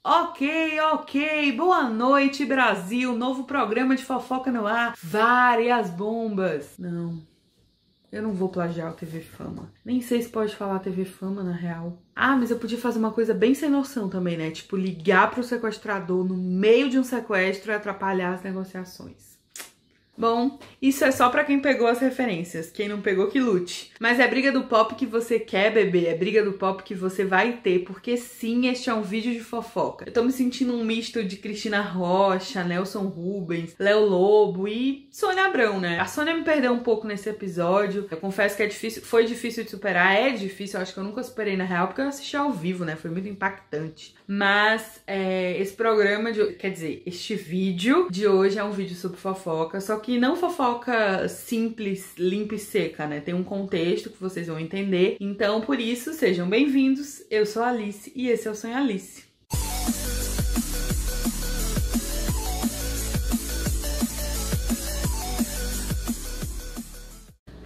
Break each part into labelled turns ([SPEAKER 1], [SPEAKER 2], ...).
[SPEAKER 1] Ok, boa noite Brasil, novo programa de fofoca no ar, várias bombas. Não, eu não vou plagiar o TV Fama, nem sei se pode falar TV Fama na real. Ah, mas eu podia fazer uma coisa bem sem noção também, né, tipo ligar pro sequestrador no meio de um sequestro e atrapalhar as negociações. Bom, isso é só pra quem pegou as referências, quem não pegou que lute. Mas é briga do pop que você quer, bebê, é briga do pop que você vai ter, porque sim, este é um vídeo de fofoca. Eu tô me sentindo um misto de Cristina Rocha, Nelson Rubens, Léo Lobo e Sônia Abrão, né? A Sônia me perdeu um pouco nesse episódio, eu confesso que foi difícil de superar, é difícil, eu acho que eu nunca superei na real, porque eu assisti ao vivo, né? Foi muito impactante. Mas esse programa este vídeo de hoje é um vídeo sobre fofoca, só que não fofoca simples, limpa e seca, né? Tem um contexto que vocês vão entender. Então, por isso, sejam bem-vindos. Eu sou a Alice e esse é o Sonho Alice.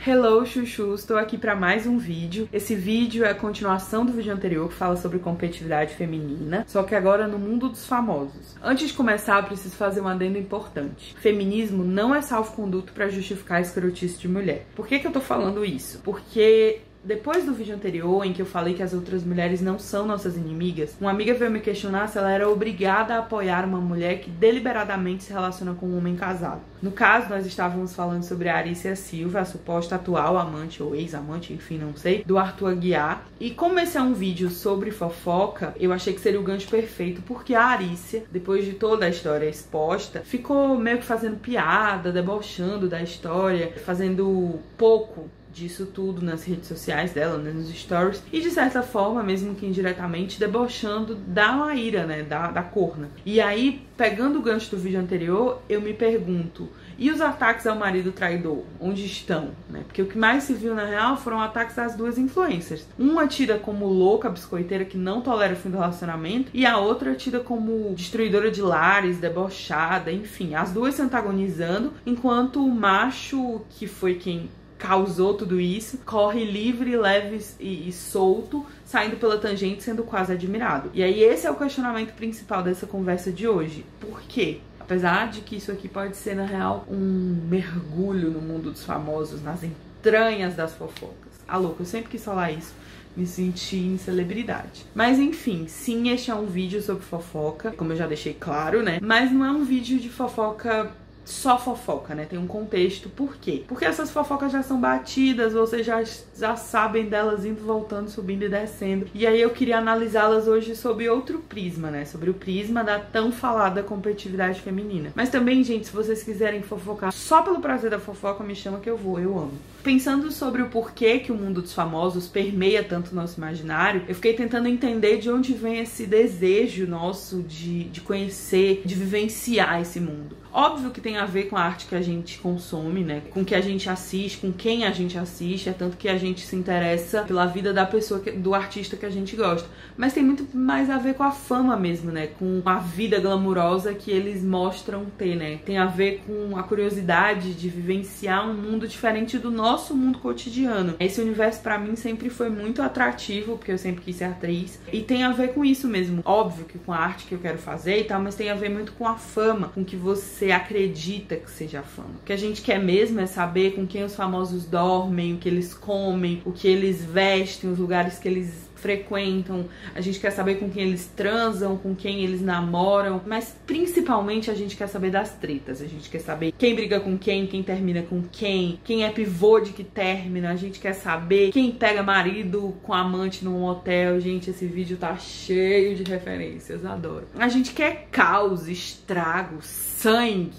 [SPEAKER 1] Hello, chuchus! Estou aqui para mais um vídeo. Esse vídeo é a continuação do vídeo anterior que fala sobre competitividade feminina, só que agora no mundo dos famosos. Antes de começar, eu preciso fazer um adendo importante. Feminismo não é salvo-conduto para justificar a escrotice de mulher. Por que eu tô falando isso? Porque depois do vídeo anterior, em que eu falei que as outras mulheres não são nossas inimigas, uma amiga veio me questionar se ela era obrigada a apoiar uma mulher que deliberadamente se relaciona com um homem casado. No caso, nós estávamos falando sobre a Arícia Silva, a suposta atual amante ou ex-amante, enfim, não sei, do Arthur Aguiar. E como esse é um vídeo sobre fofoca, eu achei que seria o gancho perfeito, porque a Arícia, depois de toda a história exposta, ficou meio que fazendo piada, debochando da história, fazendo pouco disso tudo nas redes sociais dela, né, nos stories, e de certa forma, mesmo que indiretamente, debochando da Maíra, né, da corna. E aí, pegando o gancho do vídeo anterior, eu me pergunto, e os ataques ao marido traidor? Onde estão? Né? Porque o que mais se viu na real foram ataques às duas influencers. Uma tida como louca, biscoiteira, que não tolera o fim do relacionamento, e a outra tida como destruidora de lares, debochada, enfim, as duas se antagonizando, enquanto o macho, que foi quem causou tudo isso, corre livre, leve e solto, saindo pela tangente, sendo quase admirado. E aí esse é o questionamento principal dessa conversa de hoje. Por quê? Apesar de que isso aqui pode ser, na real, um mergulho no mundo dos famosos, nas entranhas das fofocas. Ah, louco, eu sempre quis falar isso. Me senti em celebridade. Mas enfim, sim, este é um vídeo sobre fofoca, como eu já deixei claro, né? Mas não é um vídeo de fofoca só fofoca, né? Tem um contexto. Por quê? Porque essas fofocas já são batidas, vocês já sabem delas indo, voltando, subindo e descendo. E aí eu queria analisá-las hoje sob outro prisma, né? Sobre o prisma da tão falada competitividade feminina. Mas também, gente, se vocês quiserem fofocar só pelo prazer da fofoca, me chama que eu vou, eu amo. Pensando sobre o porquê que o mundo dos famosos permeia tanto o nosso imaginário, eu fiquei tentando entender de onde vem esse desejo nosso de conhecer, de vivenciar esse mundo. Óbvio que tem a ver com a arte que a gente consome, né? Com o que a gente assiste, com quem a gente assiste, é tanto que a gente se interessa pela vida da pessoa, do artista que a gente gosta. Mas tem muito mais a ver com a fama mesmo, né? Com a vida glamurosa que eles mostram ter, né? Tem a ver com a curiosidade de vivenciar um mundo diferente do nosso mundo cotidiano. Esse universo pra mim sempre foi muito atrativo, porque eu sempre quis ser atriz. E tem a ver com isso mesmo. Óbvio que com a arte que eu quero fazer e tal, mas tem a ver muito com a fama, com que você acredita que seja fama. O que a gente quer mesmo é saber com quem os famosos dormem, o que eles comem, o que eles vestem, os lugares que eles frequentam. A gente quer saber com quem eles transam, com quem eles namoram, mas principalmente a gente quer saber das tretas. A gente quer saber quem briga com quem termina com quem é pivô de que término. A gente quer saber quem pega marido com amante num hotel. Gente, esse vídeo tá cheio de referências, adoro. A gente quer caos, estrago, sangue.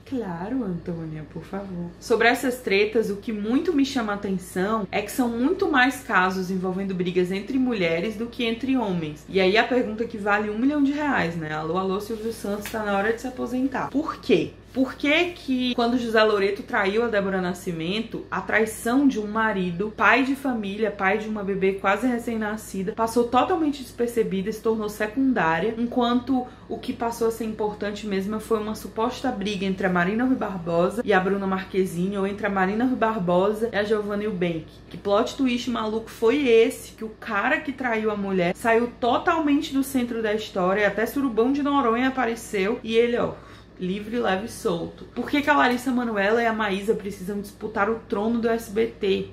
[SPEAKER 1] Claro, Antônia, por favor. Sobre essas tretas, o que muito me chama a atenção é que são muito mais casos envolvendo brigas entre mulheres do que entre homens. E aí a pergunta que vale R$1 milhão, né? Alô, Silvio Santos, tá na hora de se aposentar. Por quê? Por que quando José Loreto traiu a Débora Nascimento, a traição de um marido, pai de família, pai de uma bebê quase recém-nascida, passou totalmente despercebida e se tornou secundária, enquanto o que passou a ser importante mesmo foi uma suposta briga entre a Marina Rui Barbosa e a Bruna Marquezine, ou entre a Marina Rui Barbosa e a Giovanna Eubank. Que plot twist maluco foi esse, que o cara que traiu a mulher saiu totalmente do centro da história, até Surubão de Noronha apareceu, e ele, ó, livre, leve e solto. Por que a Larissa Manoela e a Maísa precisam disputar o trono do SBT?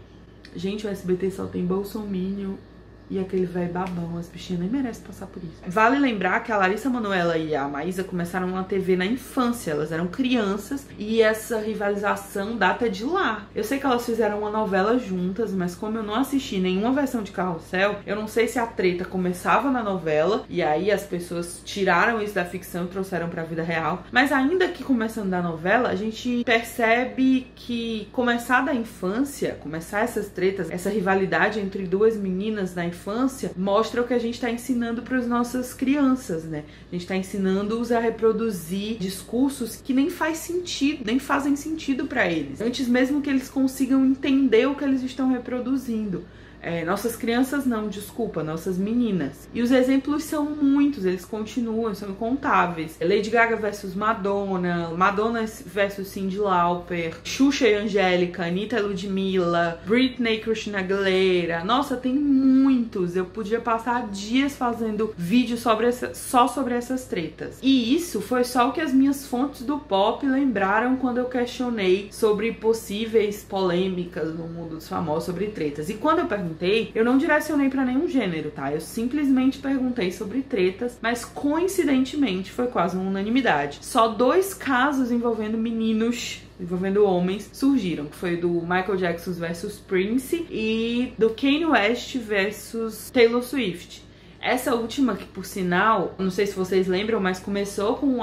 [SPEAKER 1] Gente, o SBT só tem bolsominion e aquele velho babão, as bichinhas nem merecem passar por isso. Vale lembrar que a Larissa Manoela e a Maísa começaram na TV na infância, elas eram crianças e essa rivalização data de lá. Eu sei que elas fizeram uma novela juntas, mas como eu não assisti nenhuma versão de Carrossel, eu não sei se a treta começava na novela e aí as pessoas tiraram isso da ficção e trouxeram pra vida real. Mas ainda que começando da novela, a gente percebe que começar da infância, começar essas tretas, essa rivalidade entre duas meninas na infância, mostra o que a gente está ensinando para as nossas crianças, né? A gente está ensinando-os a reproduzir discursos que nem faz sentido, nem fazem sentido para eles, antes mesmo que eles consigam entender o que eles estão reproduzindo. Nossas crianças não, desculpa, nossas meninas. E os exemplos são muitos, eles continuam, são incontáveis. Lady Gaga versus Madonna, Madonna versus Cyndi Lauper, Xuxa e Angélica, Anitta e Ludmilla, Britney e Christina Aguilera. Nossa, tem muitos. Eu podia passar dias fazendo vídeo só sobre essas tretas. E isso foi só o que as minhas fontes do pop lembraram quando eu questionei sobre possíveis polêmicas no mundo dos famosos sobre tretas. E quando eu perguntei, eu não direcionei pra nenhum gênero, tá? Eu simplesmente perguntei sobre tretas, mas coincidentemente foi quase uma unanimidade. Só 2 casos envolvendo meninos, envolvendo homens, surgiram, que foi do Michael Jackson versus Prince e do Kanye West versus Taylor Swift. Essa última, que por sinal, não sei se vocês lembram, mas começou com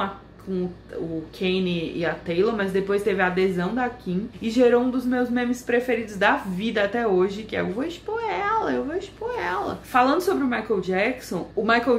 [SPEAKER 1] o Kanye e a Taylor, mas depois teve a adesão da Kim e gerou um dos meus memes preferidos da vida até hoje, que é eu vou expor ela. Falando sobre o Michael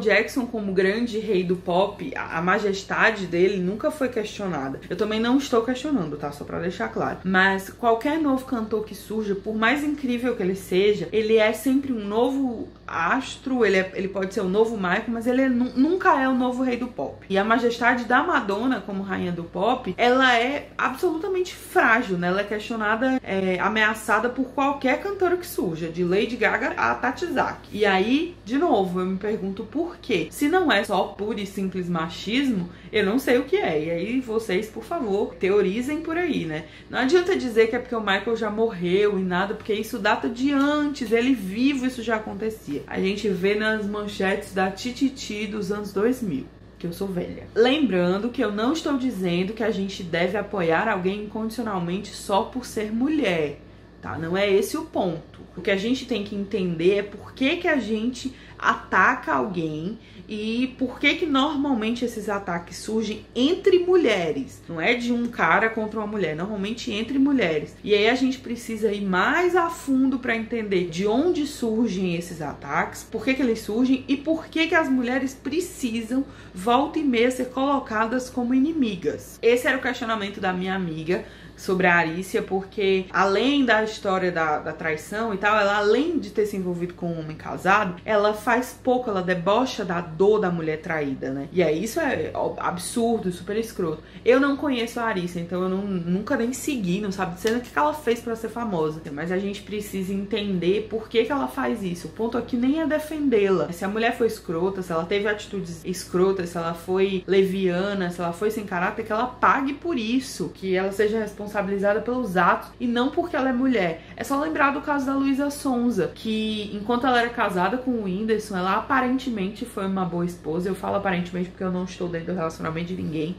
[SPEAKER 1] Jackson como grande rei do pop, a majestade dele nunca foi questionada. Eu também não estou questionando, tá? Só pra deixar claro. Mas qualquer novo cantor que surja, por mais incrível que ele seja, ele é sempre um novo astro, ele pode ser o novo Michael, mas ele nunca é o novo rei do pop. E a majestade da Madonna como rainha do pop, ela é absolutamente frágil, né? Ela é questionada, ameaçada por qualquer cantora que surja, de Lady Gaga a Tati Zak. E aí, de novo, eu me pergunto por quê? Se não é só puro e simples machismo, eu não sei o que é. E aí vocês, por favor, teorizem por aí, né? Não adianta dizer que é porque o Michael já morreu e nada, porque isso data de antes, ele vivo isso já acontecia. A gente vê nas manchetes da Tititi dos anos 2000. Que eu sou velha. Lembrando que eu não estou dizendo que a gente deve apoiar alguém incondicionalmente só por ser mulher, tá? Não é esse o ponto. O que a gente tem que entender é por que a gente ataca alguém e por que normalmente esses ataques surgem entre mulheres. Não é de um cara contra uma mulher, normalmente entre mulheres. E aí a gente precisa ir mais a fundo para entender de onde surgem esses ataques, por que eles surgem e por que as mulheres precisam, volta e meia, ser colocadas como inimigas. Esse era o questionamento da minha amiga sobre a Arícia, porque além da história da traição e tal, ela, além de ter se envolvido com um homem casado, ela faz pouco, ela debocha da dor da mulher traída, né? E aí isso é absurdo, super escroto. Eu não conheço a Arícia, então eu nunca nem segui, não sabe dizer o que ela fez pra ser famosa. Mas a gente precisa entender por que ela faz isso. O ponto aqui nem é defendê-la. Se a mulher foi escrota, se ela teve atitudes escrotas, se ela foi leviana, se ela foi sem caráter, que ela pague por isso, que ela seja responsabilizada pelos atos e não porque ela é mulher. É só lembrar do caso da Luísa Sonza, que enquanto ela era casada com o Whindersson, ela aparentemente foi uma boa esposa. Eu falo aparentemente porque eu não estou dentro do relacionamento de ninguém,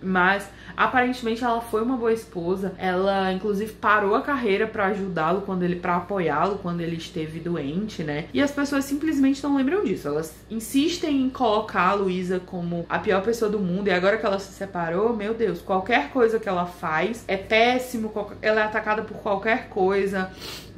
[SPEAKER 1] mas aparentemente ela foi uma boa esposa. Ela inclusive parou a carreira pra ajudá-lo pra apoiá-lo quando ele esteve doente, né? E as pessoas simplesmente não lembram disso. Elas insistem em colocar a Luísa como a pior pessoa do mundo, e agora que ela se separou, meu Deus, qualquer coisa que ela faz é péssimo, ela é atacada por qualquer coisa.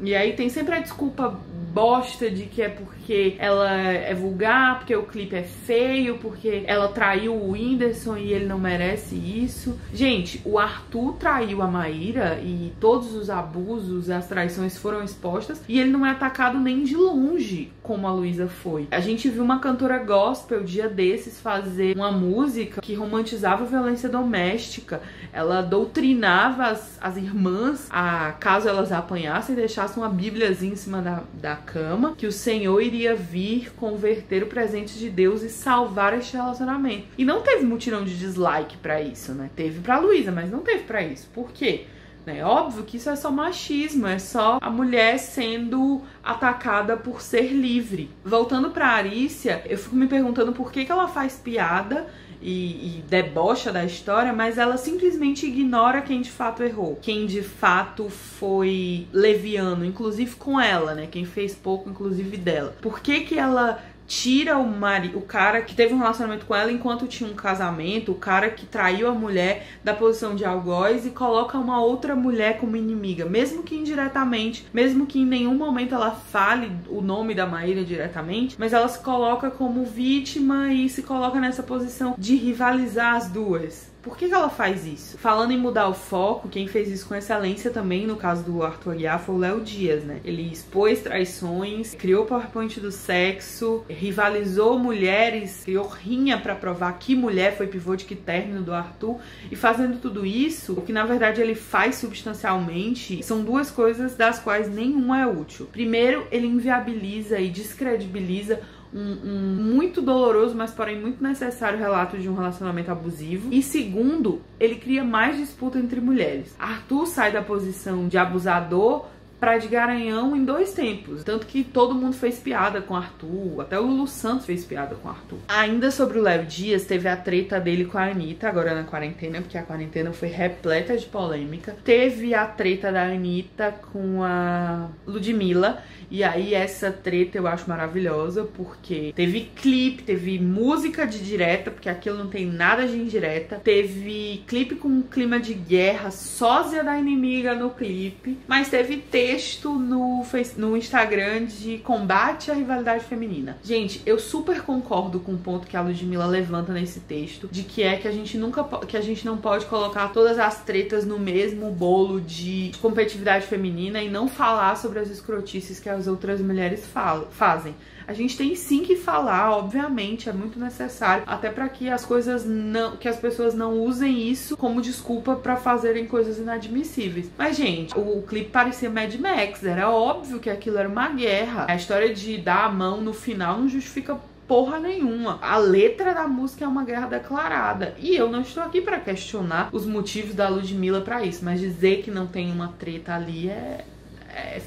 [SPEAKER 1] E aí tem sempre a desculpa bosta de que é porque ela é vulgar, porque o clipe é feio, porque ela traiu o Whindersson e ele não merece isso. Gente, o Arthur traiu a Maíra e todos os abusos e as traições foram expostas e ele não é atacado nem de longe como a Luísa foi. A gente viu uma cantora gospel dia desses fazer uma música que romantizava a violência doméstica. Ela doutrinava as irmãs a, caso elas apanhassem, deixassem uma bíbliazinha em cima da cama, que o Senhor iria vir converter o presente de Deus e salvar este relacionamento. E não teve mutirão de dislike pra isso, né? Teve pra Luísa, mas não teve pra isso. Por quê? É óbvio que isso é só machismo, é só a mulher sendo atacada por ser livre. Voltando pra Arícia, eu fico me perguntando por que ela faz piada e debocha da história, mas ela simplesmente ignora quem de fato errou, quem de fato foi leviano, inclusive com ela, né? Quem fez pouco, inclusive dela. Por que ela tira o cara que teve um relacionamento com ela enquanto tinha um casamento, o cara que traiu a mulher da posição de algoz e coloca uma outra mulher como inimiga, mesmo que indiretamente, mesmo que em nenhum momento ela fale o nome da Maíra diretamente, mas ela se coloca como vítima e se coloca nessa posição de rivalizar as duas. Por que ela faz isso? Falando em mudar o foco, quem fez isso com excelência também, no caso do Arthur Aguiar, foi o Léo Dias, né? Ele expôs traições, criou o PowerPoint do sexo, rivalizou mulheres, criou rinha pra provar que mulher foi pivô de que término do Arthur. E fazendo tudo isso, o que na verdade ele faz substancialmente são duas coisas das quais nenhuma é útil. Primeiro, ele inviabiliza e descredibiliza um muito doloroso, mas porém muito necessário relato de um relacionamento abusivo. E segundo, ele cria mais disputa entre mulheres. Arthur sai da posição de abusador pra de garanhão em 2 tempos. Tanto que todo mundo fez piada com Arthur, até o Lulu Santos fez piada com Arthur. Ainda sobre o Léo Dias, teve a treta dele com a Anitta, agora na quarentena, porque a quarentena foi repleta de polêmica. Teve a treta da Anitta com a Ludmilla, e aí essa treta eu acho maravilhosa, porque teve clipe, teve música de direta, porque aquilo não tem nada de indireta. Teve clipe com um clima de guerra, sósia da inimiga no clipe, mas teve texto no Instagram de combate à rivalidade feminina. Gente, eu super concordo com o ponto que a Ludmilla levanta nesse texto, de que é que a gente não pode colocar todas as tretas no mesmo bolo de competitividade feminina e não falar sobre as escrotices que as outras mulheres fazem. A gente tem sim que falar, obviamente, é muito necessário, até para que as pessoas não usem isso como desculpa para fazerem coisas inadmissíveis. Mas, gente, o clipe parecia Mad Max, era óbvio que aquilo era uma guerra. A história de dar a mão no final não justifica porra nenhuma. A letra da música é uma guerra declarada. E eu não estou aqui para questionar os motivos da Ludmilla para isso, mas dizer que não tem uma treta ali é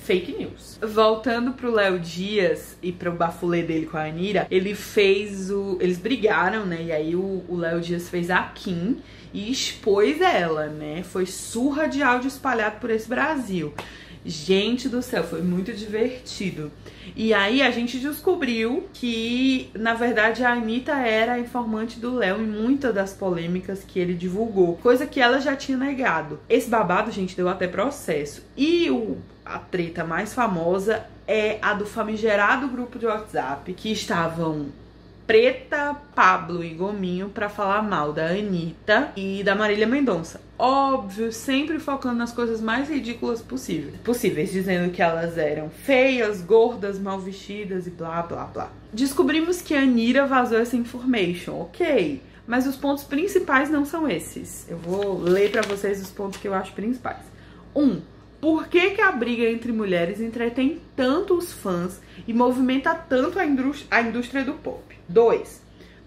[SPEAKER 1] fake news. Voltando pro Léo Dias e pro bafulê dele com a Anira, eles brigaram, né? E aí o Léo Dias fez a Kim e expôs ela, né? Foi surra de áudio espalhado por esse Brasil. Gente do céu, foi muito divertido. E aí a gente descobriu que, na verdade, a Anitta era a informante do Léo em muitas das polêmicas que ele divulgou, coisa que ela já tinha negado. Esse babado, gente, deu até processo. E a treta mais famosa é a do famigerado grupo de WhatsApp, que estavam Preta, Pablo e Gominho pra falar mal da Anitta e da Marília Mendonça. Óbvio, sempre focando nas coisas mais ridículas possíveis, dizendo que elas eram feias, gordas, mal vestidas e blá, blá, blá. Descobrimos que a Anira vazou essa information, ok, mas os pontos principais não são esses. Eu vou ler pra vocês os pontos que eu acho principais. 1. Por que a briga entre mulheres entretém tanto os fãs e movimenta tanto a indústria do pop? 2.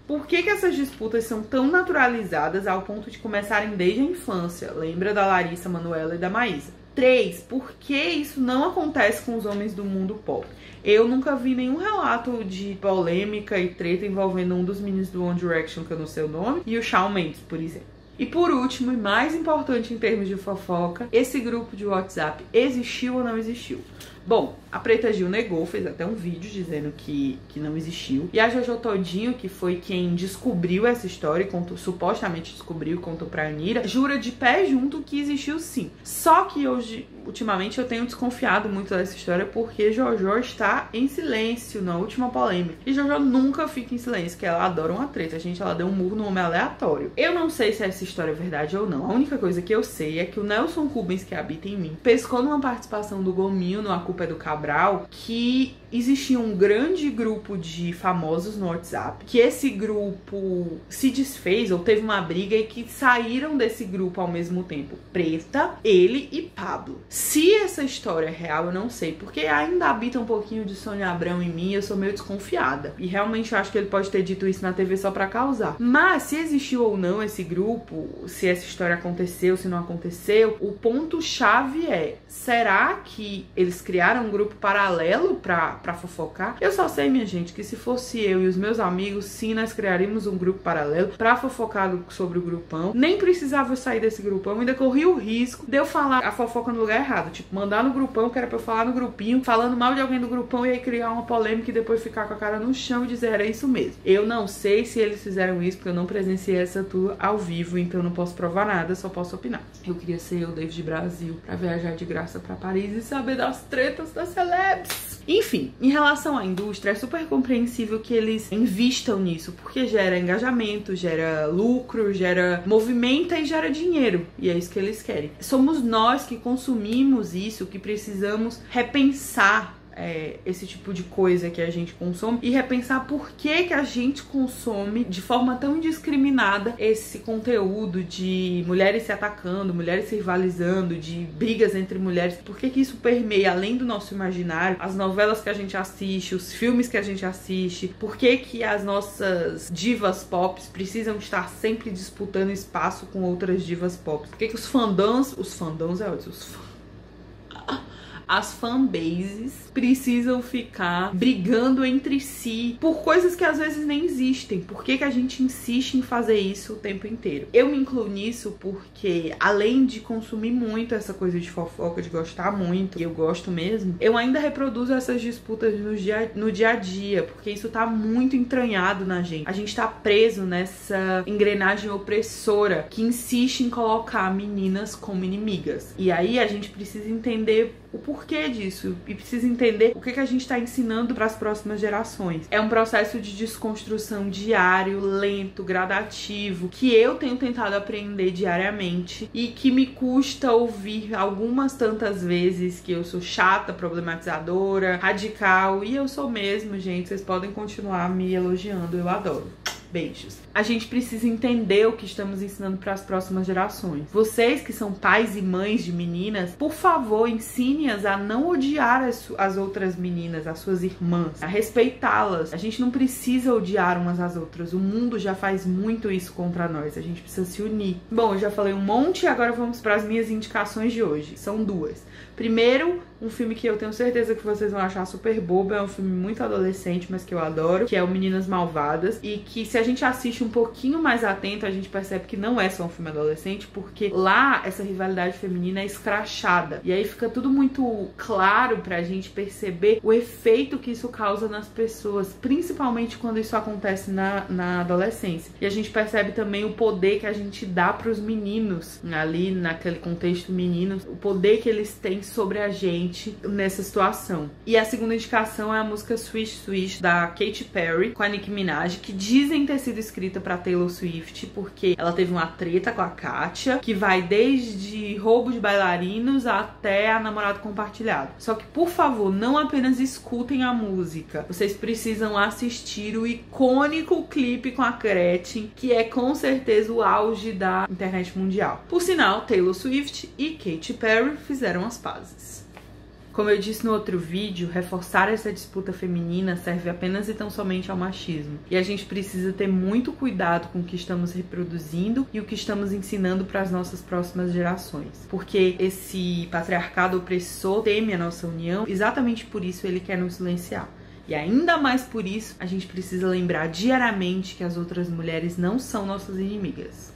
[SPEAKER 1] Por que essas disputas são tão naturalizadas ao ponto de começarem desde a infância? Lembra da Larissa Manoela e da Maísa. 3. Por que isso não acontece com os homens do mundo pop? Eu nunca vi nenhum relato de polêmica e treta envolvendo um dos meninos do One Direction, que eu não sei o nome, e o Shawn Mendes, por exemplo. E por último, e mais importante em termos de fofoca, esse grupo de WhatsApp existiu ou não existiu? Bom, a Preta Gil negou, fez até um vídeo dizendo que não existiu. E a Jojo Todinho, que foi quem descobriu essa história, supostamente descobriu e contou pra Anira, jura de pé junto que existiu sim. Só que hoje, ultimamente, eu tenho desconfiado muito dessa história porque Jojo está em silêncio na última polêmica. E Jojo nunca fica em silêncio, porque ela adora uma treta. Gente, ela deu um murro no homem aleatório. Eu não sei se essa história é verdade ou não. A única coisa que eu sei é que o Nelson Rubens, que habita em mim, pescou numa participação do Gominho no A Culpa é do Cabral que existia um grande grupo de famosos no WhatsApp, que esse grupo se desfez ou teve uma briga e que saíram desse grupo ao mesmo tempo. Preta, ele e Pablo. Se essa história é real, eu não sei, porque ainda habita um pouquinho de Sônia Abrão em mim e eu sou meio desconfiada. E realmente eu acho que ele pode ter dito isso na TV só pra causar. Mas se existiu ou não esse grupo, se essa história aconteceu, se não aconteceu, o ponto-chave é: será que eles criaram um grupo paralelo pra fofocar? Eu só sei, minha gente, que se fosse eu e os meus amigos, sim, nós criaríamos um grupo paralelo pra fofocar sobre o grupão. Nem precisava eu sair desse grupão, ainda corri o risco de eu falar a fofoca no lugar errado. Tipo, mandar no grupão, que era pra eu falar no grupinho, falando mal de alguém do grupão e aí criar uma polêmica e depois ficar com a cara no chão e dizer era isso mesmo. Eu não sei se eles fizeram isso, porque eu não presenciei essa tour ao vivo, então eu não posso provar nada, só posso opinar. Eu queria ser o David Brasil pra viajar de graça pra Paris e saber das tretas das celebs. Enfim, em relação à indústria, é super compreensível que eles invistam nisso, porque gera engajamento, gera lucro, gera movimenta e gera dinheiro. E é isso que eles querem. Somos nós que consumimos isso, que precisamos repensar esse tipo de coisa que a gente consome e repensar por que a gente consome de forma tão indiscriminada esse conteúdo de mulheres se atacando, mulheres se rivalizando, de brigas entre mulheres. Por que isso permeia além do nosso imaginário, as novelas que a gente assiste, os filmes que a gente assiste? Por que as nossas divas pop precisam estar sempre disputando espaço com outras divas pop? Por que os fandoms é ótimo, as fanbases precisam ficar brigando entre si por coisas que às vezes nem existem? Por que a gente insiste em fazer isso o tempo inteiro? Eu me incluo nisso porque, além de consumir muito essa coisa de fofoca, de gostar muito, e eu gosto mesmo, eu ainda reproduzo essas disputas no dia a dia, porque isso tá muito entranhado na gente. A gente tá preso nessa engrenagem opressora que insiste em colocar meninas como inimigas. E aí a gente precisa entender o porquê disso e precisa entender o que a gente está ensinando para as próximas gerações. É um processo de desconstrução diário, lento, gradativo, que eu tenho tentado aprender diariamente e que me custa ouvir algumas tantas vezes que eu sou chata, problematizadora, radical, e eu sou mesmo, gente. Vocês podem continuar me elogiando, eu adoro. Beijos. A gente precisa entender o que estamos ensinando para as próximas gerações. Vocês que são pais e mães de meninas, por favor, ensine-as a não odiar as outras meninas, as suas irmãs, a respeitá-las. A gente não precisa odiar umas às outras. O mundo já faz muito isso contra nós. A gente precisa se unir. Bom, eu já falei um monte e agora vamos para as minhas indicações de hoje. São duas. Primeiro, um filme que eu tenho certeza que vocês vão achar super bobo, é um filme muito adolescente, mas que eu adoro, que é o Meninas Malvadas, e que se a gente assiste um pouquinho mais atento, a gente percebe que não é só um filme adolescente, porque lá essa rivalidade feminina é escrachada, e aí fica tudo muito claro pra gente perceber o efeito que isso causa nas pessoas, principalmente quando isso acontece na adolescência. E a gente percebe também o poder que a gente dá pros meninos, ali naquele contexto meninos, o poder que eles têm sobre a gente nessa situação. E a segunda indicação é a música Swish Swish da Katy Perry com a Nicki Minaj, que dizem ter sido escrita pra Taylor Swift, porque ela teve uma treta com a Katia, que vai desde roubo de bailarinos até a namorado compartilhado. Só que, por favor, não apenas escutem a música, vocês precisam assistir o icônico clipe com a Gretchen, que é com certeza o auge da internet mundial. Por sinal, Taylor Swift e Katy Perry fizeram as pazes. Como eu disse no outro vídeo, reforçar essa disputa feminina serve apenas e tão somente ao machismo. E a gente precisa ter muito cuidado com o que estamos reproduzindo e o que estamos ensinando para as nossas próximas gerações. Porque esse patriarcado opressor teme a nossa união, exatamente por isso ele quer nos silenciar. E ainda mais por isso, a gente precisa lembrar diariamente que as outras mulheres não são nossas inimigas.